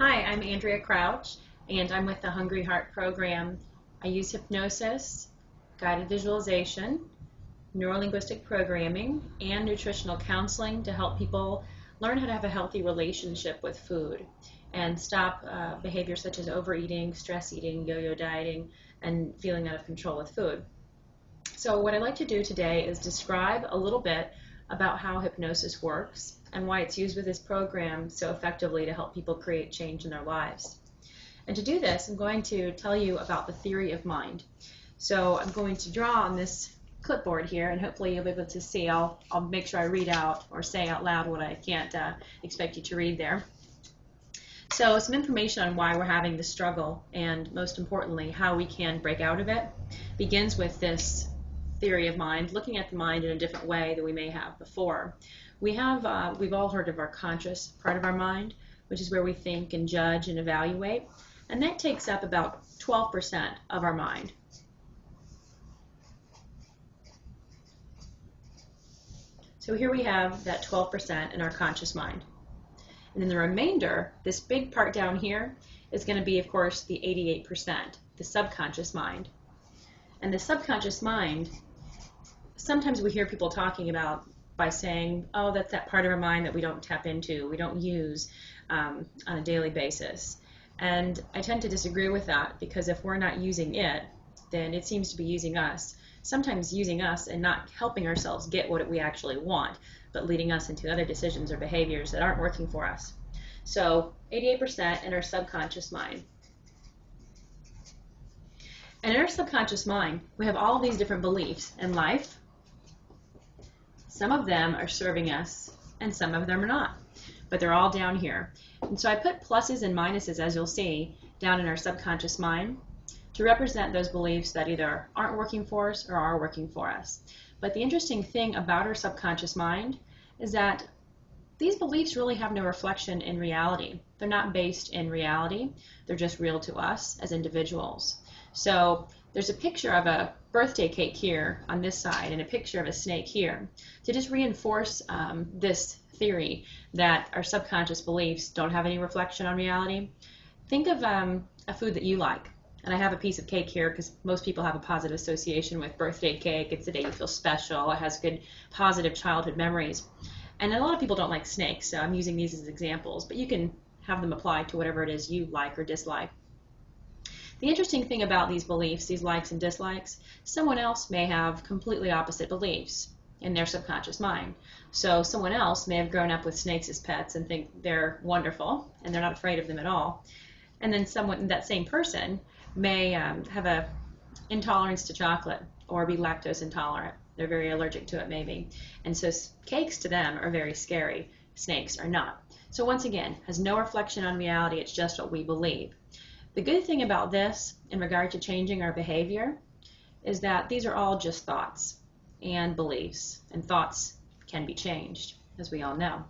Hi, I'm Andrea Crouch, and I'm with the Hungry Heart program. I use hypnosis, guided visualization, neurolinguistic programming, and nutritional counseling to help people learn how to have a healthy relationship with food and stop behaviors such as overeating, stress eating, yo-yo dieting, and feeling out of control with food. So what I'd like to do today is describe a little bit about how hypnosis works and why it's used with this program so effectively to help people create change in their lives. And to do this, I'm going to tell you about the theory of mind. So I'm going to draw on this clipboard here, and hopefully you'll be able to see. I'll make sure I read out or say out loud what I can't expect you to read there. So some information on why we're having this struggle, and most importantly, how we can break out of it, begins with this theory of mind, looking at the mind in a different way than we may have before. We've all heard of our conscious part of our mind, which is where we think and judge and evaluate, and that takes up about 12% of our mind. So here we have that 12% in our conscious mind. And then the remainder, this big part down here, is going to be, of course, the 88%, the subconscious mind. And the subconscious mind, sometimes we hear people talking about by saying, oh, that's that part of our mind that we don't tap into, we don't use on a daily basis. And I tend to disagree with that, because if we're not using it, then it seems to be using us. Sometimes using us and not helping ourselves get what we actually want, but leading us into other decisions or behaviors that aren't working for us. So 88% in our subconscious mind. And in our subconscious mind, we have all these different beliefs in life. Some of them are serving us, and some of them are not. But they're all down here. And so I put pluses and minuses, as you'll see, down in our subconscious mind to represent those beliefs that either aren't working for us or are working for us. But the interesting thing about our subconscious mind is that these beliefs really have no reflection in reality. They're not based in reality. They're just real to us as individuals. So there's a picture of a birthday cake here on this side and a picture of a snake here to just reinforce this theory that our subconscious beliefs don't have any reflection on reality. Think of a food that you like. And I have a piece of cake here because most people have a positive association with birthday cake. It's the day you feel special. It has good, positive childhood memories. And a lot of people don't like snakes, so I'm using these as examples, but you can have them apply to whatever it is you like or dislike. The interesting thing about these beliefs, these likes and dislikes, someone else may have completely opposite beliefs in their subconscious mind. So someone else may have grown up with snakes as pets and think they're wonderful and they're not afraid of them at all. And then that same person may have a intolerance to chocolate or be lactose intolerant. They're very allergic to it maybe. And so cakes to them are very scary. Snakes are not. So once again, has no reflection on reality. It's just what we believe. The good thing about this in regard to changing our behavior is that these are all just thoughts and beliefs, and thoughts can be changed, as we all know.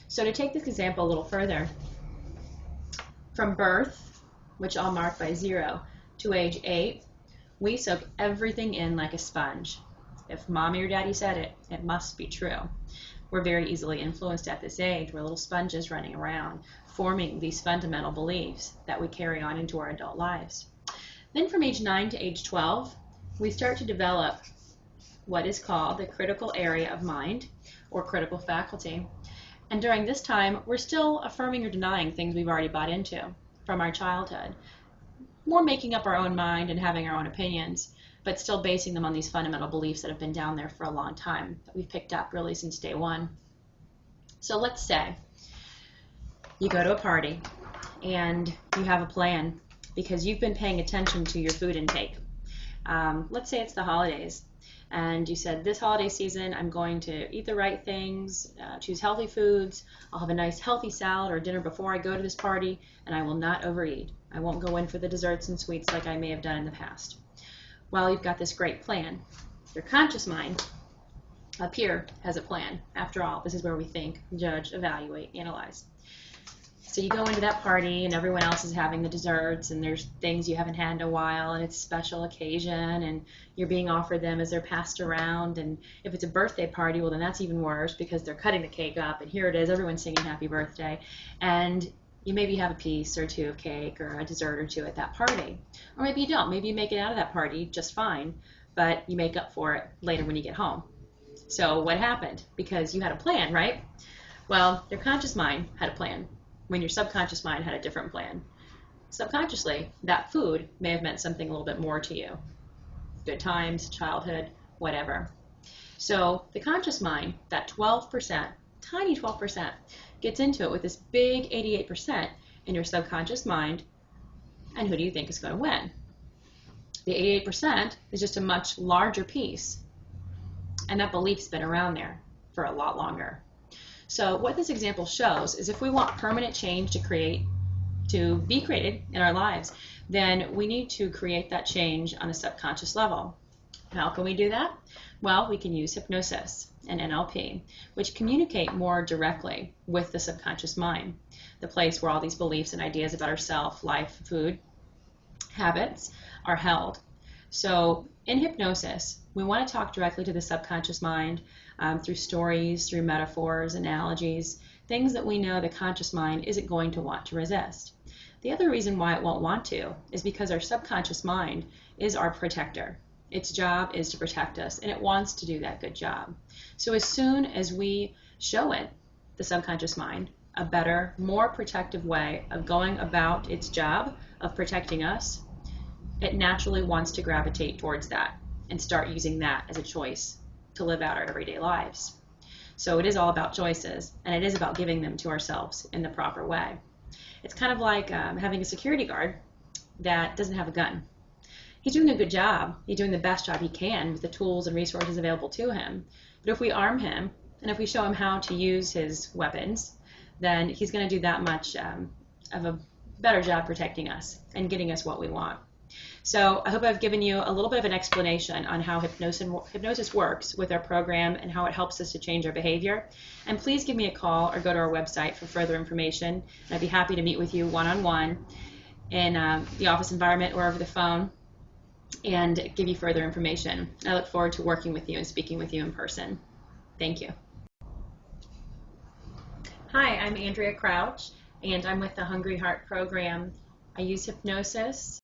So to take this example a little further, from birth, which I'll mark by 0, to age 8, we soak everything in like a sponge. If mommy or daddy said it, it must be true. We're very easily influenced at this age. We're little sponges running around, forming these fundamental beliefs that we carry on into our adult lives. Then from age 9 to age 12, we start to develop what is called the critical area of mind, or critical faculty. And during this time, we're still affirming or denying things we've already bought into from our childhood. More making up our own mind and having our own opinions, but still basing them on these fundamental beliefs that have been down there for a long time, that we've picked up really since day one. So let's say you go to a party and you have a plan because you've been paying attention to your food intake. Let's say it's the holidays, and you said, this holiday season I'm going to eat the right things, choose healthy foods, I'll have a nice healthy salad or dinner before I go to this party, and I will not overeat. I won't go in for the desserts and sweets like I may have done in the past. Well, you've got this great plan. Your conscious mind up here has a plan. After all, this is where we think, judge, evaluate, analyze. So you go into that party and everyone else is having the desserts and there's things you haven't had in a while and it's a special occasion and you're being offered them as they're passed around, and if it's a birthday party, well then that's even worse because they're cutting the cake up and here it is, everyone's singing happy birthday, and You maybe have a piece or two of cake or a dessert or two at that party. Or maybe you don't. Maybe you make it out of that party just fine, but you make up for it later when you get home. So what happened? Because you had a plan, right? Well, your conscious mind had a plan when your subconscious mind had a different plan. Subconsciously, that food may have meant something a little bit more to you. Good times, childhood, whatever. So the conscious mind, that 12%, tiny 12%, gets into it with this big 88% in your subconscious mind, and who do you think is going to win? The 88% is just a much larger piece, and that belief's been around there for a lot longer. So what this example shows is if we want permanent change to be created in our lives, then we need to create that change on a subconscious level. How can we do that? Well, we can use hypnosis and NLP, which communicate more directly with the subconscious mind, the place where all these beliefs and ideas about ourself, life, food, habits are held. So in hypnosis, we want to talk directly to the subconscious mind through stories, through metaphors, analogies, things that we know the conscious mind isn't going to want to resist. The other reason why it won't want to is because our subconscious mind is our protector. Its job is to protect us, and it wants to do that good job. So as soon as we show it, the subconscious mind, a better, more protective way of going about its job of protecting us, it naturally wants to gravitate towards that and start using that as a choice to live out our everyday lives. So it is all about choices, and it is about giving them to ourselves in the proper way. It's kind of like having a security guard that doesn't have a gun. He's doing a good job. He's doing the best job he can with the tools and resources available to him. But if we arm him, and if we show him how to use his weapons, then he's going to do that much of a better job protecting us and getting us what we want. So I hope I've given you a little bit of an explanation on how hypnosis works with our program and how it helps us to change our behavior. And please give me a call or go to our website for further information. And I'd be happy to meet with you one-on-one in the office environment or over the phone and give you further information. I look forward to working with you and speaking with you in person. Thank you. Hi, I'm Andrea Crouch, and I'm with the Hungry Heart program. I use hypnosis